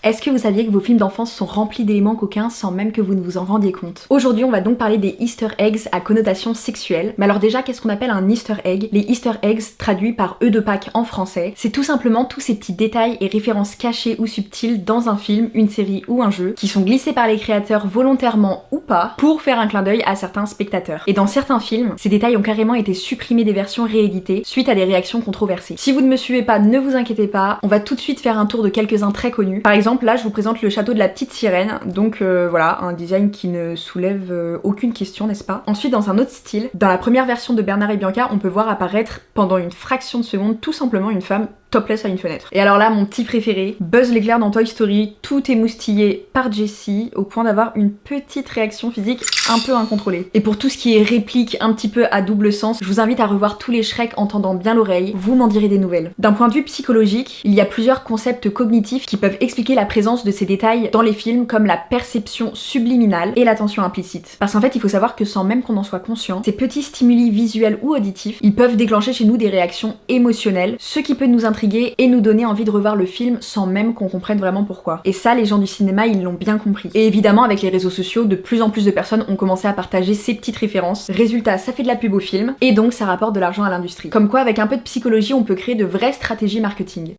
Est-ce que vous saviez que vos films d'enfance sont remplis d'éléments coquins sans même que vous ne vous en rendiez compte? Aujourd'hui, on va donc parler des Easter eggs à connotation sexuelle. Mais alors déjà, qu'est-ce qu'on appelle un Easter egg? Les Easter eggs, traduits par œufs de Pâques en français, c'est tout simplement tous ces petits détails et références cachées ou subtiles dans un film, une série ou un jeu, qui sont glissés par les créateurs volontairement ou pas, pour faire un clin d'œil à certains spectateurs. Et dans certains films, ces détails ont carrément été supprimés des versions rééditées suite à des réactions controversées. Si vous ne me suivez pas, ne vous inquiétez pas, on va tout de suite faire un tour de quelques-uns très connus. Par exemple, là je vous présente le château de la petite sirène, donc voilà, un design qui ne soulève aucune question, n'est-ce pas? Ensuite, dans un autre style, dans la première version de Bernard et Bianca, on peut voir apparaître pendant une fraction de seconde tout simplement une femme topless à une fenêtre. Et alors là, mon petit préféré, Buzz l'éclair dans Toy Story, tout émoustillé par Jessie, au point d'avoir une petite réaction physique un peu incontrôlée. Et pour tout ce qui est réplique un petit peu à double sens, je vous invite à revoir tous les Shrek en tendant bien l'oreille, vous m'en direz des nouvelles. D'un point de vue psychologique, il y a plusieurs concepts cognitifs qui peuvent expliquer la présence de ces détails dans les films, comme la perception subliminale et l'attention implicite. Parce qu'en fait, il faut savoir que sans même qu'on en soit conscient, ces petits stimuli visuels ou auditifs, ils peuvent déclencher chez nous des réactions émotionnelles, ce qui peut nous intriguer et nous donner envie de revoir le film sans même qu'on comprenne vraiment pourquoi. Et ça, les gens du cinéma, ils l'ont bien compris. Et évidemment, avec les réseaux sociaux, de plus en plus de personnes ont commencé à partager ces petites références. Résultat, ça fait de la pub au film, et donc ça rapporte de l'argent à l'industrie. Comme quoi, avec un peu de psychologie, on peut créer de vraies stratégies marketing.